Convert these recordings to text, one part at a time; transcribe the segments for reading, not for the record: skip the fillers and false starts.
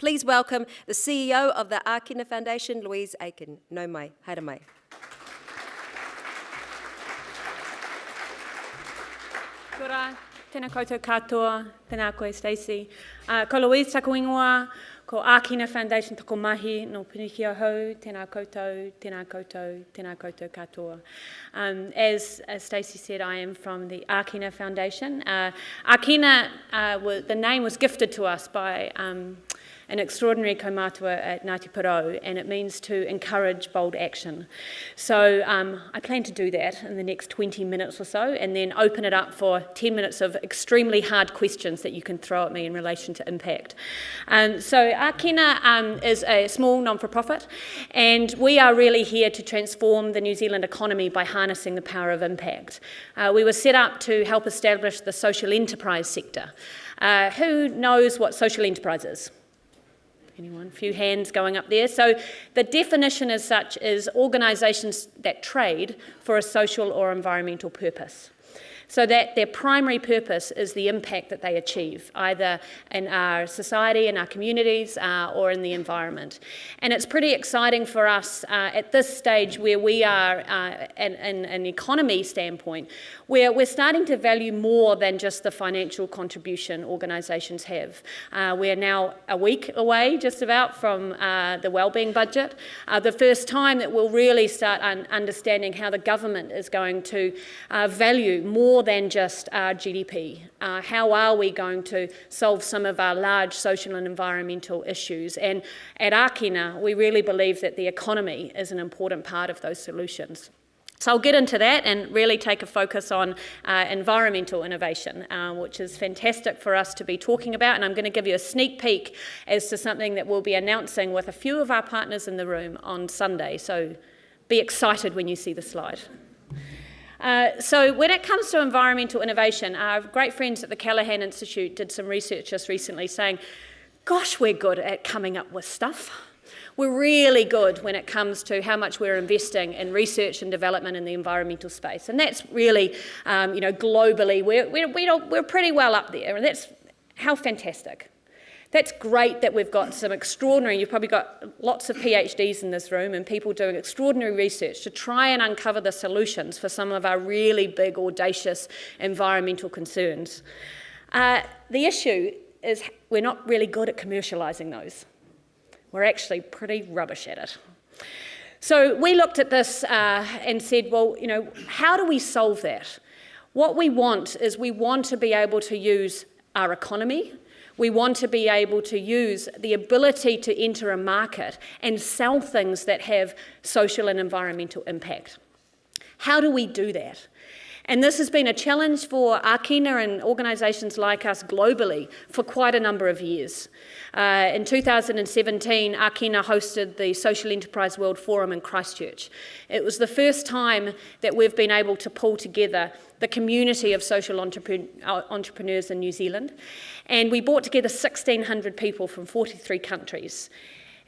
Please welcome the CEO of the Ākina Foundation, Lousie Aitken. Nau mai, haere mai. Kia ora, tēnā koutou katoa, tēnā koe Stacey. Ko Louise taku ingoa, ko Ākina Foundation tako mahi no Punikia hou, tēnā koutou, tēnā koutou, tēnā koutou katoa. As Stacey said, I am from the Ākina Foundation. Ākina, the name was gifted to us by an extraordinary kaumātua at Ngāti Porou, and it means to encourage bold action. So I plan to do that in the next 20 minutes or so, and then open it up for 10 minutes of extremely hard questions that you can throw at me in relation to impact. So Ākina is a small non-for-profit, and we are really here to transform the New Zealand economy by harnessing the power of impact. We were set up to help establish the social enterprise sector. Who knows what social enterprise is? Anyone? A few hands going up there. So the definition as such is organisations that trade for a social or environmental purpose. So that their primary purpose is the impact that they achieve, either in our society, in our communities, or in the environment. And it's pretty exciting for us at this stage where we are, in an economy standpoint, where we're starting to value more than just the financial contribution organisations have. We're now a week away, just about, from the wellbeing budget. The first time that we'll really start understanding how the government is going to value more than just our GDP. How are we going to solve some of our large social and environmental issues? And at Ākina, we really believe that the economy is an important part of those solutions. So I'll get into that and really take a focus on environmental innovation, which is fantastic for us to be talking about. And I'm going to give you a sneak peek as to something that we'll be announcing with a few of our partners in the room on Sunday. So be excited when you see the slide. So when it comes to environmental innovation, our great friends at the Callaghan Institute did some research just recently saying, gosh, we're good at coming up with stuff. We're really good when it comes to how much we're investing in research and development in the environmental space. And that's really, globally, we're pretty well up there. And that's how fantastic. That's great that we've got some extraordinary, you've probably got lots of PhDs in this room and people doing extraordinary research to try and uncover the solutions for some of our really big, audacious environmental concerns. The issue is we're not really good at commercialising those. We're actually pretty rubbish at it. So we looked at this and said, well, how do we solve that? What we want is we want to be able to use our economy. We want to be able to use the ability to enter a market and sell things that have social and environmental impact. How do we do that? And this has been a challenge for Ākina and organisations like us globally for quite a number of years. In 2017, Ākina hosted the Social Enterprise World Forum in Christchurch. It was the first time that we've been able to pull together the community of social entrepreneurs in New Zealand. And we brought together 1,600 people from 43 countries.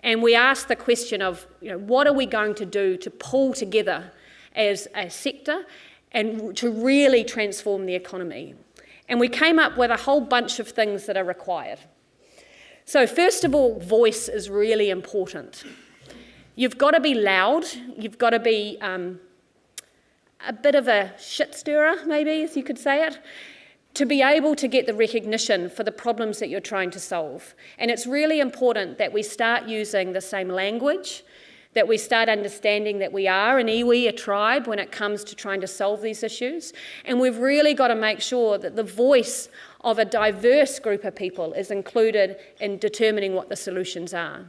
And we asked the question of, what are we going to do to pull together as a sector and to really transform the economy? And we came up with a whole bunch of things that are required. So first of all, voice is really important. You've got to be loud, you've got to be a bit of a shit stirrer, maybe, as you could say it, to be able to get the recognition for the problems that you're trying to solve. And it's really important that we start using the same language, that we start understanding that we are an iwi, a tribe, when it comes to trying to solve these issues. And we've really got to make sure that the voice of a diverse group of people is included in determining what the solutions are.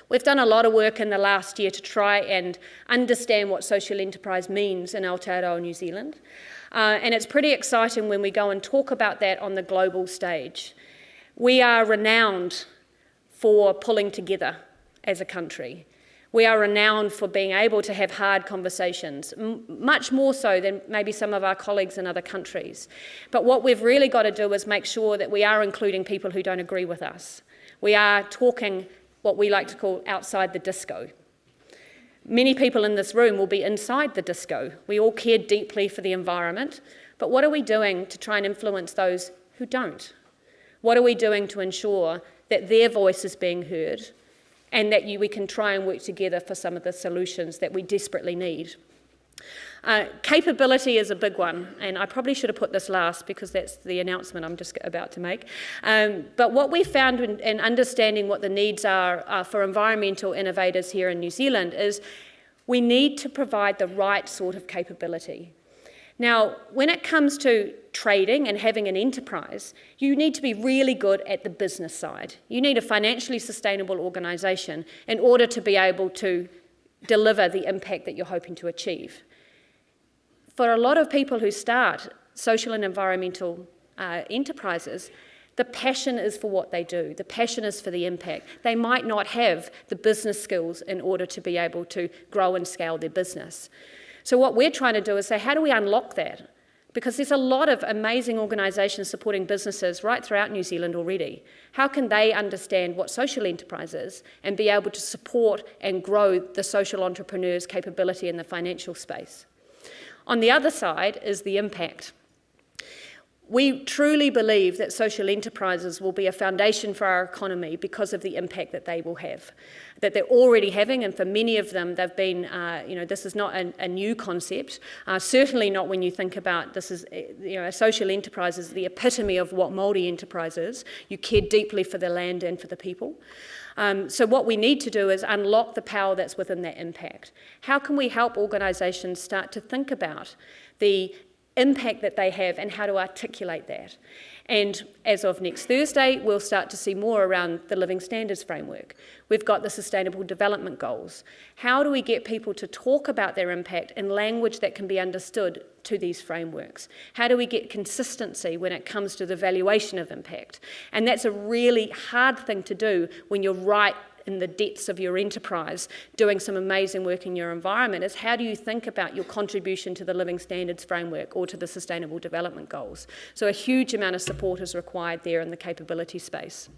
We've done a lot of work in the last year to try and understand what social enterprise means in Aotearoa, New Zealand. And it's pretty exciting when we go and talk about that on the global stage. We are renowned for pulling together as a country. We are renowned for being able to have hard conversations, much more so than maybe some of our colleagues in other countries. But what we've really got to do is make sure that we are including people who don't agree with us. We are talking what we like to call outside the disco. Many people in this room will be inside the disco. We all care deeply for the environment, but what are we doing to try and influence those who don't? What are we doing to ensure that their voice is being heard, and that we can try and work together for some of the solutions that we desperately need. Capability is a big one, and I probably should have put this last because that's the announcement I'm just about to make. But what we found in understanding what the needs are for environmental innovators here in New Zealand is we need to provide the right sort of capability. Now, when it comes to trading and having an enterprise, you need to be really good at the business side. You need a financially sustainable organisation in order to be able to deliver the impact that you're hoping to achieve. For a lot of people who start social and environmental enterprises, the passion is for what they do. The passion is for the impact. They might not have the business skills in order to be able to grow and scale their business. So what we're trying to do is say, how do we unlock that? Because there's a lot of amazing organisations supporting businesses right throughout New Zealand already. How can they understand what social enterprise is and be able to support and grow the social entrepreneurs' capability in the financial space? On the other side is the impact. We truly believe that social enterprises will be a foundation for our economy because of the impact that they will have, that they're already having, and for many of them, they've been, this is not a new concept, certainly not when you think about this is, a social enterprise is the epitome of what Māori enterprise is. You care deeply for the land and for the people. So what we need to do is unlock the power that's within that impact. How can we help organisations start to think about the impact that they have and how to articulate that? And as of next Thursday, we'll start to see more around the Living Standards Framework. We've got the Sustainable Development Goals. How do we get people to talk about their impact in language that can be understood to these frameworks? How do we get consistency when it comes to the valuation of impact? And that's a really hard thing to do when you're right in the depths of your enterprise, doing some amazing work in your environment, is how do you think about your contribution to the Living Standards Framework or to the Sustainable Development Goals? So a huge amount of support is required there in the capability space.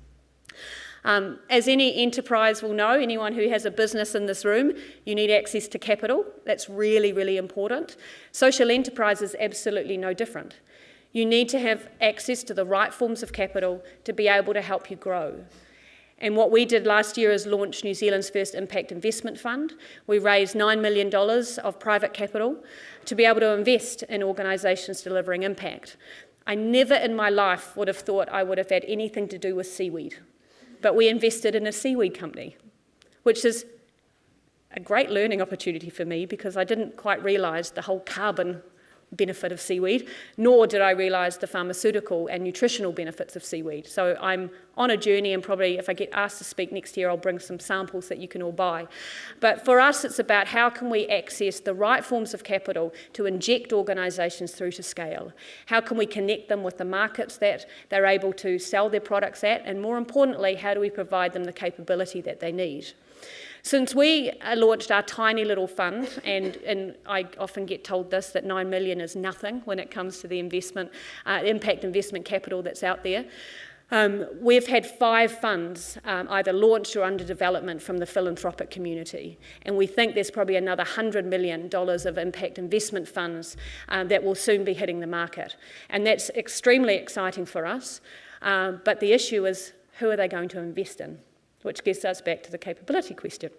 As any enterprise will know, anyone who has a business in this room, you need access to capital. That's really, really important. Social enterprise is absolutely no different. You need to have access to the right forms of capital to be able to help you grow. And what we did last year is launch New Zealand's first impact investment fund. We raised $9 million of private capital to be able to invest in organisations delivering impact. I never in my life would have thought I would have had anything to do with seaweed, but we invested in a seaweed company, which is a great learning opportunity for me because I didn't quite realise the whole carbon benefit of seaweed, nor did I realise the pharmaceutical and nutritional benefits of seaweed. So I'm on a journey, and probably if I get asked to speak next year, I'll bring some samples that you can all buy. But for us, it's about how can we access the right forms of capital to inject organisations through to scale? How can we connect them with the markets that they're able to sell their products at? And more importantly, how do we provide them the capability that they need? Since we launched our tiny little fund, and I often get told this, that $9 million is nothing when it comes to the investment, impact investment capital that's out there, we've had 5 funds either launched or under development from the philanthropic community. And we think there's probably another $100 million of impact investment funds that will soon be hitting the market. And that's extremely exciting for us. But the issue is, who are they going to invest in? Which gets us back to the capability question.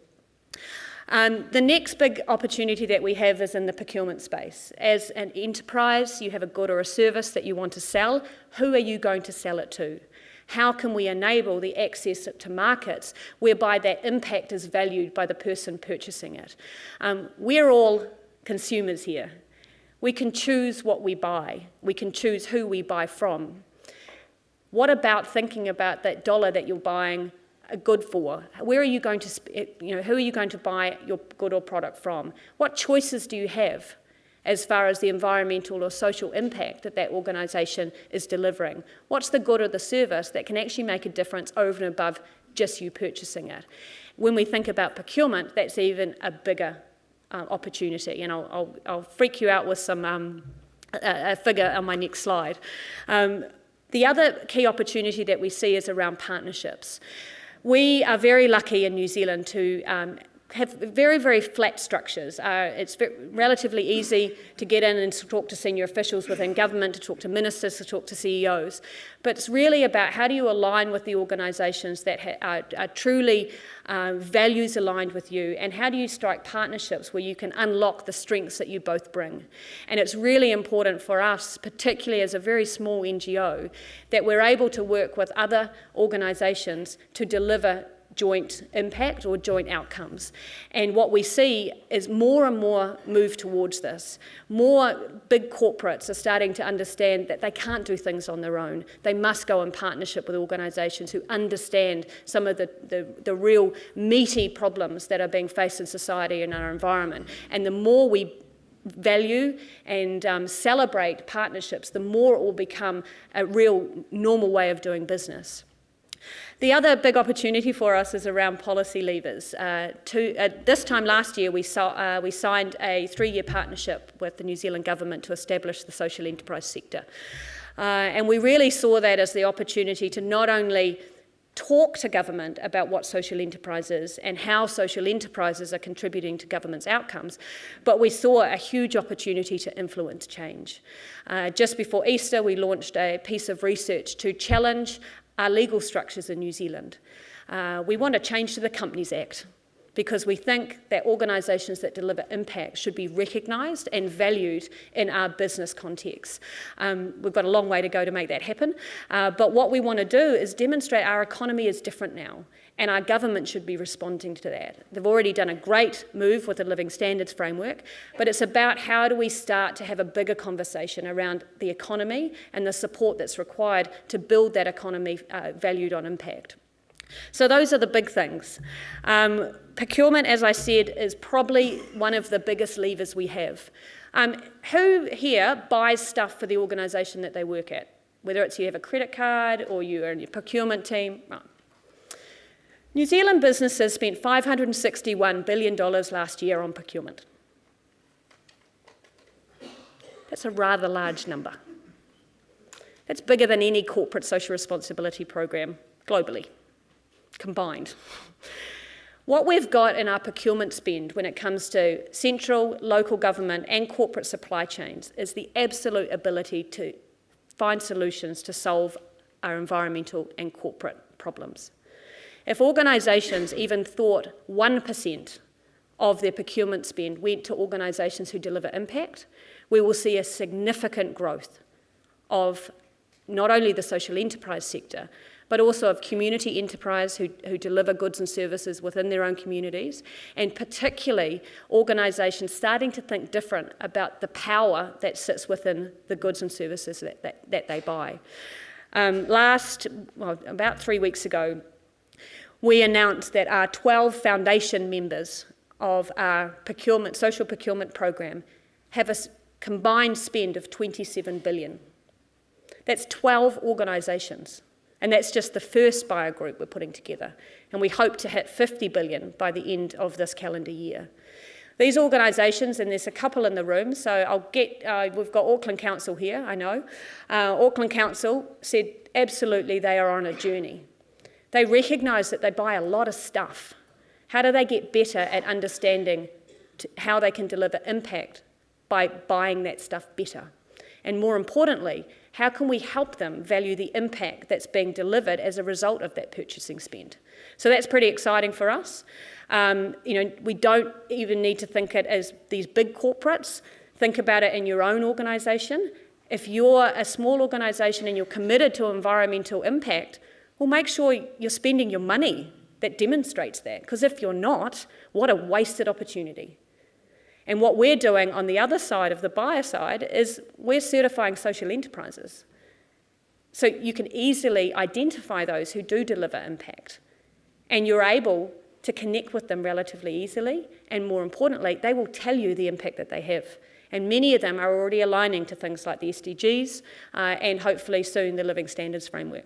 The next big opportunity that we have is in the procurement space. As an enterprise, you have a good or a service that you want to sell. Who are you going to sell it to? How can we enable the access to markets whereby that impact is valued by the person purchasing it? We're all consumers here. We can choose what we buy. We can choose who we buy from. What about thinking about that dollar that you're buying a good for? Where are you going to, who are you going to buy your good or product from? What choices do you have as far as the environmental or social impact that organisation is delivering? What's the good or the service that can actually make a difference over and above just you purchasing it? When we think about procurement, that's even a bigger opportunity, and I'll freak you out with some a figure on my next slide. The other key opportunity that we see is around partnerships. We are very lucky in New Zealand to have very, very flat structures. It's relatively easy to get in and to talk to senior officials within government, to talk to ministers, to talk to CEOs. But it's really about how do you align with the organisations that are truly values aligned with you, and how do you strike partnerships where you can unlock the strengths that you both bring. And it's really important for us, particularly as a very small NGO, that we're able to work with other organisations to deliver joint impact or joint outcomes. And what we see is more and more move towards this. More big corporates are starting to understand that they can't do things on their own. They must go in partnership with organisations who understand some of the real meaty problems that are being faced in society and our environment. And the more we value and celebrate partnerships, the more it will become a real normal way of doing business. The other big opportunity for us is around policy levers. This time last year, we signed a 3-year partnership with the New Zealand government to establish the social enterprise sector. And we really saw that as the opportunity to not only talk to government about what social enterprise is and how social enterprises are contributing to government's outcomes, but we saw a huge opportunity to influence change. Just before Easter, we launched a piece of research to challenge our legal structures in New Zealand. We want to change to the Companies Act because we think that organisations that deliver impact should be recognised and valued in our business context. We've got a long way to go to make that happen, but what we want to do is demonstrate our economy is different now, and our government should be responding to that. They've already done a great move with the Living Standards framework, but it's about how do we start to have a bigger conversation around the economy and the support that's required to build that economy valued on impact. So those are the big things. Procurement, as I said, is probably one of the biggest levers we have. Who here buys stuff for the organisation that they work at? Whether it's you have a credit card or you're in your procurement team. Right. New Zealand businesses spent $561 billion last year on procurement. That's a rather large number. That's bigger than any corporate social responsibility program globally, combined. What we've got in our procurement spend when it comes to central, local government and corporate supply chains is the absolute ability to find solutions to solve our environmental and corporate problems. If organisations even thought 1% of their procurement spend went to organisations who deliver impact, we will see a significant growth of not only the social enterprise sector, but also of community enterprise who deliver goods and services within their own communities, and particularly organisations starting to think different about the power that sits within the goods and services that they buy. About 3 weeks ago, we announced that our 12 foundation members of our social procurement program have a combined spend of $27 billion. That's 12 organisations. And that's just the first buyer group we're putting together. And we hope to hit $50 billion by the end of this calendar year. These organisations, and there's a couple in the room, so we've got Auckland Council here, I know. Auckland Council said absolutely they are on a journey. They recognise that they buy a lot of stuff. How do they get better at understanding how they can deliver impact by buying that stuff better? And more importantly, how can we help them value the impact that's being delivered as a result of that purchasing spend? So that's pretty exciting for us. We don't even need to think it as these big corporates. Think about it in your own organisation. If you're a small organisation and you're committed to environmental impact, well, make sure you're spending your money that demonstrates that. Because if you're not, what a wasted opportunity. And what we're doing on the other side of the buyer side is we're certifying social enterprises. So you can easily identify those who do deliver impact. And you're able to connect with them relatively easily. And more importantly, they will tell you the impact that they have. And many of them are already aligning to things like the SDGs and hopefully soon the Living Standards framework.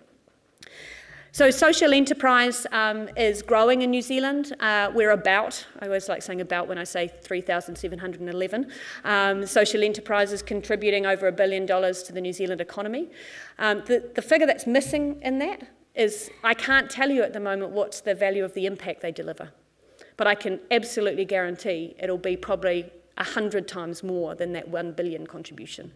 So social enterprise is growing in New Zealand. I always like saying about when I say 3,711. Social enterprises contributing over $1 billion to the New Zealand economy. The figure that's missing in that is I can't tell you at the moment what's the value of the impact they deliver. but I can absolutely guarantee it'll be probably 100 times more than that 1 billion contribution.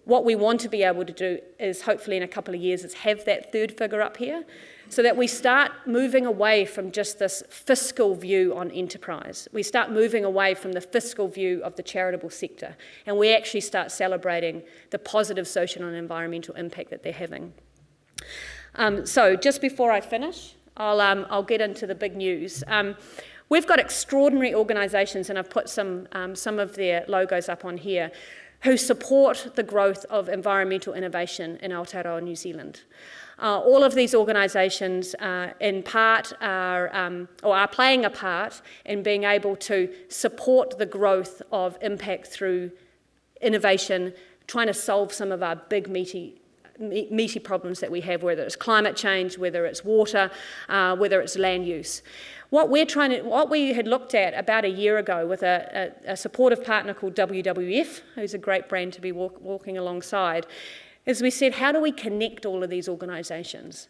What we want to be able to do is, hopefully in a couple of years, is have that third figure up here so that we start moving away from just this fiscal view on enterprise. We start moving away from the fiscal view of the charitable sector, and we actually start celebrating the positive social and environmental impact that they're having. So just before I finish, I'll get into the big news. We've got extraordinary organisations, and I've put some of their logos up on here, who support the growth of environmental innovation in Aotearoa, New Zealand. All of these organisations, in part, are playing a part in being able to support the growth of impact through innovation, trying to solve some of our big meaty problems that we have, whether it's climate change, whether it's water, whether it's land use. What we had looked at about a year ago with a supportive partner called WWF, who's a great brand to be walking alongside, is we said, how do we connect all of these organisations?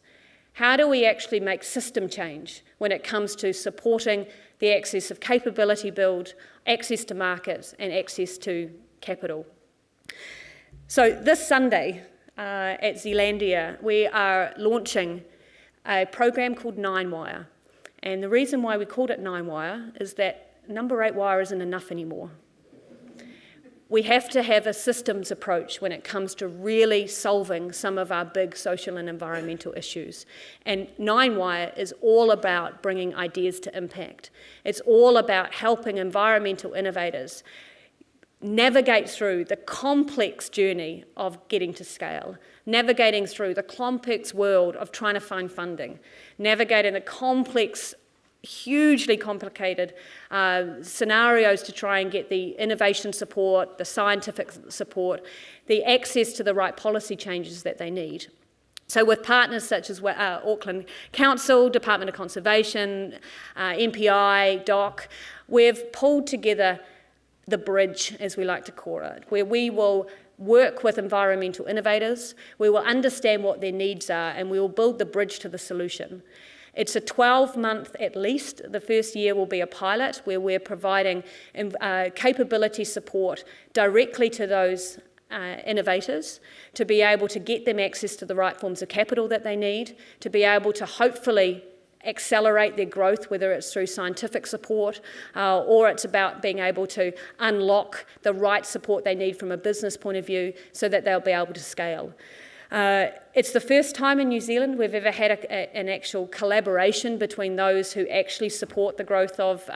How do we actually make system change when it comes to supporting the access of capability build, access to markets, and access to capital? So this Sunday at Zealandia, we are launching a program called 9 Wire. And the reason why we called it 9 Wire is that number 8 wire isn't enough anymore. We have to have a systems approach when it comes to really solving some of our big social and environmental issues. And 9 Wire is all about bringing ideas to impact. It's all about helping environmental innovators navigate through the complex journey of getting to scale, navigating through the complex world of trying to find funding, navigating the complex, hugely complicated scenarios to try and get the innovation support, the scientific support, the access to the right policy changes that they need. So with partners such as Auckland Council, Department of Conservation, MPI, DOC, we've pulled together the bridge, as we like to call it, where we will work with environmental innovators, we will understand what their needs are, and we will build the bridge to the solution. It's a 12-month at least. The first year will be a pilot where we're providing capability support directly to those innovators to be able to get them access to the right forms of capital that they need, to be able to hopefully accelerate their growth, whether it's through scientific support or it's about being able to unlock the right support they need from a business point of view so that they'll be able to scale. It's the first time in New Zealand we've ever had an actual collaboration between those who actually support the growth of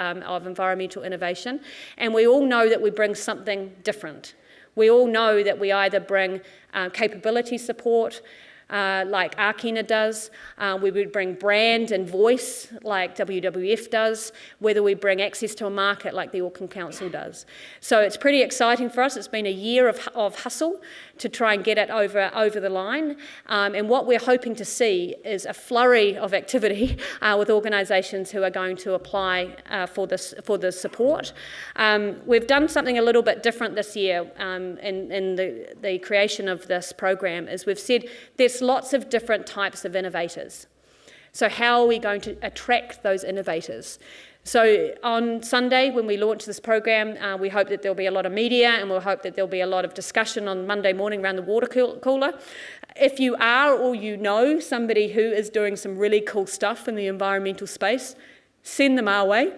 environmental innovation, and we all know that we bring something different. We all know that we either bring capability support, like Ākina does, we would bring brand and voice like WWF does, whether we bring access to a market like the Auckland Council does. So it's pretty exciting for us. It's been a year of hustle to try and get it over the line, and what we're hoping to see is a flurry of activity with organisations who are going to apply for the support. We've done something a little bit different this year in the creation of this program, is we've said there's lots of different types of innovators. So how are we going to attract those innovators? So on Sunday, when we launch this program, we hope that there'll be a lot of media, and we'll hope that there'll be a lot of discussion on Monday morning around the water cooler. If you are or you know somebody who is doing some really cool stuff in the environmental space, send them our way.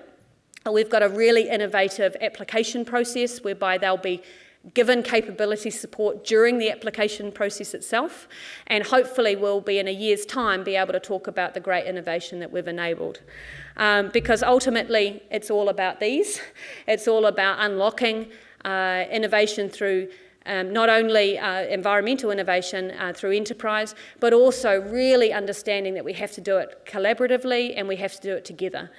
We've got a really innovative application process whereby they'll be given capability support during the application process itself, and hopefully we'll be in a year's time be able to talk about the great innovation that we've enabled. Because ultimately it's all about these. It's all about unlocking innovation through not only environmental innovation through enterprise, but also really understanding that we have to do it collaboratively and we have to do it together.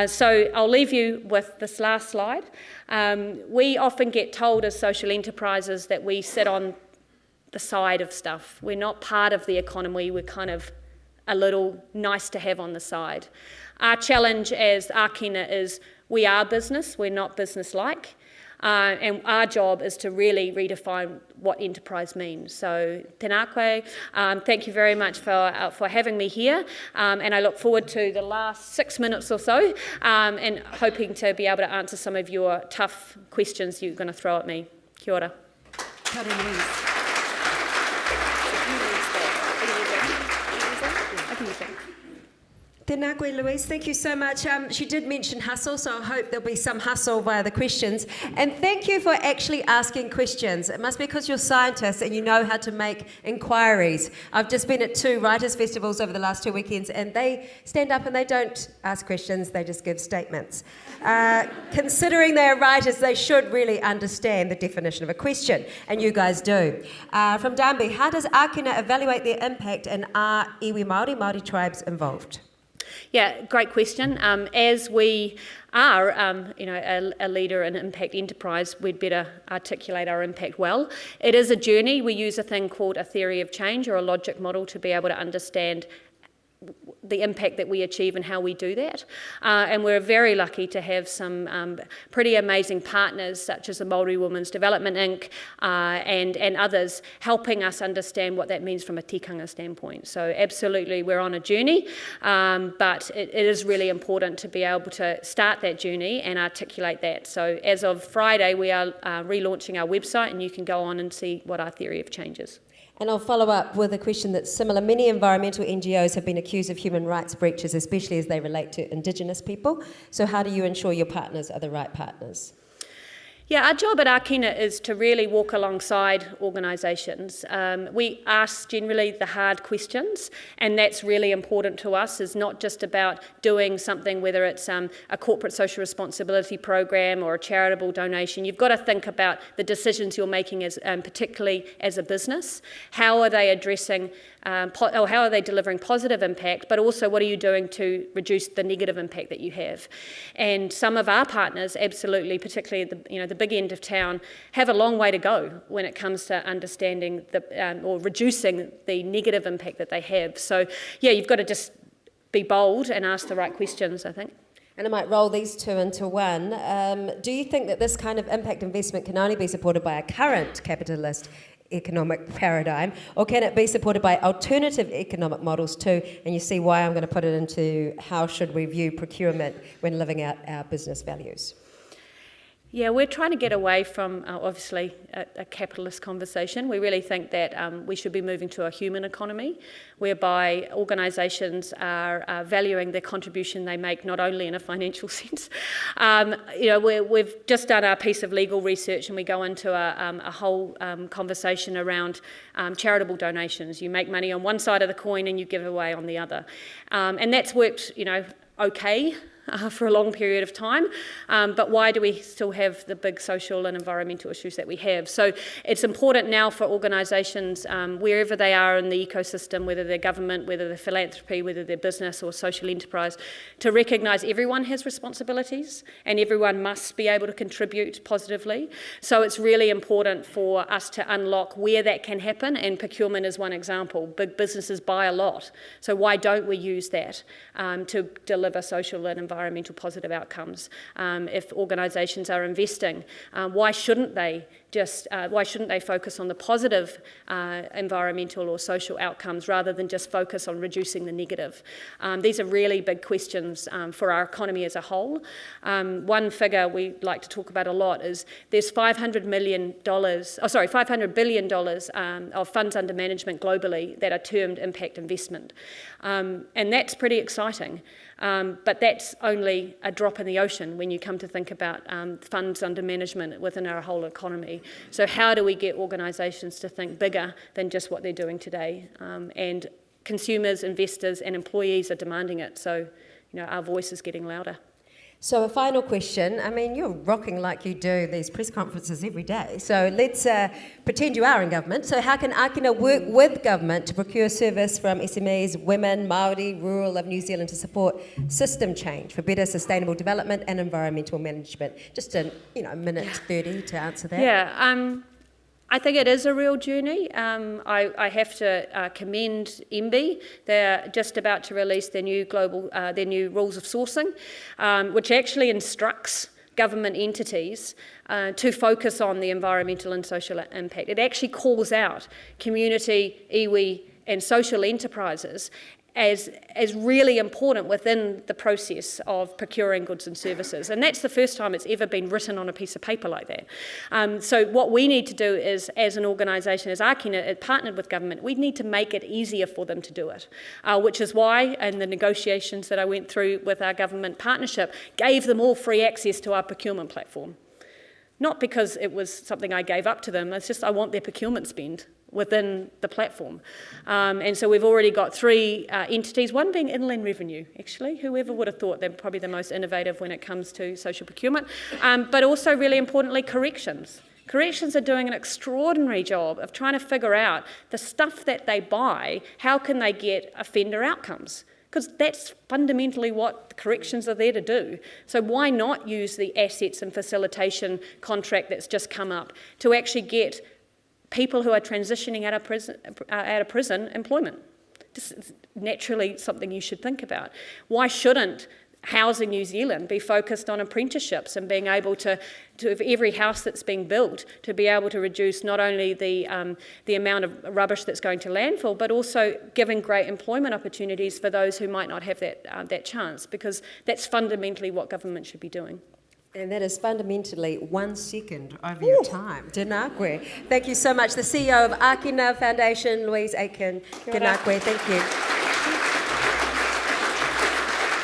So I'll leave you with this last slide. We often get told as social enterprises that we sit on the side of stuff. We're not part of the economy. We're kind of a little nice to have on the side. Our challenge as Ākina is we are business. We're not business-like. And our job is to really redefine what enterprise means. So tēnā koe, thank you very much for having me here, and I look forward to the last 6 minutes or so, and hoping to be able to answer some of your tough questions you're going to throw at me. Kia ora. Kia ora, Louise. Tēnā koe, Louise. Thank you so much. She did mention hustle, so I hope there'll be some hustle via the questions. And thank you for actually asking questions. It must be because you're scientists and you know how to make inquiries. I've just been at 2 writers' festivals over the last 2 weekends, and they stand up and they don't ask questions, they just give statements. Considering they're writers, they should really understand the definition of a question, and you guys do. From Darby, how does Ākina evaluate their impact, and are iwi Māori tribes involved? Yeah, great question. As we are, a leader in impact enterprise, we'd better articulate our impact well. It is a journey. We use a thing called a theory of change or a logic model to be able to understand the impact that we achieve and how we do that. And we're very lucky to have some pretty amazing partners such as the Māori Women's Development Inc. And others helping us understand what that means from a tikanga standpoint. So absolutely we're on a journey, but it is really important to be able to start that journey and articulate that. So as of Friday we are relaunching our website, and you can go on and see what our theory of change is. And I'll follow up with a question that's similar. Many environmental NGOs have been accused of human rights breaches, especially as they relate to Indigenous people. So how do you ensure your partners are the right partners? Yeah, our job at Ākina is to really walk alongside organisations. We ask generally the hard questions, and that's really important to us. It's not just about doing something, whether it's a corporate social responsibility program or a charitable donation. You've got to think about the decisions you're making, as particularly as a business. How are they addressing or how are they delivering positive impact, but also what are you doing to reduce the negative impact that you have? And some of our partners, absolutely, particularly at the big end of town, have a long way to go when it comes to understanding or reducing the negative impact that they have. So yeah, you've got to just be bold and ask the right questions, I think. And I might roll these two into one. Do you think that this kind of impact investment can only be supported by a current capitalist economic paradigm, or can it be supported by alternative economic models too? And you see why I'm going to put it into how should we view procurement when living out our business values? Yeah, we're trying to get away from, obviously, a capitalist conversation. We really think that we should be moving to a human economy, whereby organisations are valuing the contribution they make, not only in a financial sense. We've just done our piece of legal research, and we go into a whole conversation around charitable donations. You make money on one side of the coin and you give away on the other. And that's worked, okay. For a long period of time, but why do we still have the big social and environmental issues that we have? So it's important now for organisations, wherever they are in the ecosystem, whether they're government, whether they're philanthropy, whether they're business or social enterprise, to recognise everyone has responsibilities and everyone must be able to contribute positively. So it's really important for us to unlock where that can happen, and procurement is one example. Big businesses buy a lot, so why don't we use that to deliver social and environmental positive outcomes? If organisations are investing, why shouldn't they focus on the positive environmental or social outcomes rather than just focus on reducing the negative? These are really big questions for our economy as a whole. One figure we like to talk about a lot is there's $500 billion of funds under management globally that are termed impact investment. And that's pretty exciting. But that's only a drop in the ocean when you come to think about funds under management within our whole economy. So how do we get organisations to think bigger than just what they're doing today? And consumers, investors and employees are demanding it. So our voice is getting louder. So a final question. I mean, you're rocking like you do these press conferences every day. So let's pretend you are in government. So how can Ākina work with government to procure service from SMEs, women, Māori, rural of New Zealand to support system change for better sustainable development and environmental management? Just a minute 30 to answer that. Yeah. I think it is a real journey. I have to commend MB. They're just about to release their new rules of sourcing, which actually instructs government entities to focus on the environmental and social impact. It actually calls out community, iwi and social enterprises as really important within the process of procuring goods and services. And that's the first time it's ever been written on a piece of paper like that. So what we need to do is, as an organisation, as Ākina, partnered with government, we need to make it easier for them to do it, which is why, in the negotiations that I went through with our government partnership, gave them all free access to our procurement platform. Not because it was something I gave up to them, it's just I want their procurement spend within the platform. And so we've already got 3 entities, one being Inland Revenue, actually. Whoever would have thought they're probably the most innovative when it comes to social procurement. But also, really importantly, corrections. Corrections are doing an extraordinary job of trying to figure out the stuff that they buy, how can they get offender outcomes? Because that's fundamentally what the corrections are there to do. So why not use the assets and facilitation contract that's just come up to actually get people who are transitioning out of prison employment? Just naturally something you should think about. Why shouldn't Housing New Zealand be focused on apprenticeships and being able to every house that's being built, to be able to reduce not only the amount of rubbish that's going to landfill, but also giving great employment opportunities for those who might not have that chance, because that's fundamentally what government should be doing. And that is fundamentally 1 second over your time. Tēnā koe. Thank you so much. The CEO of Ākina Foundation, Lousie Aitken. Tēnā koe. Thank you.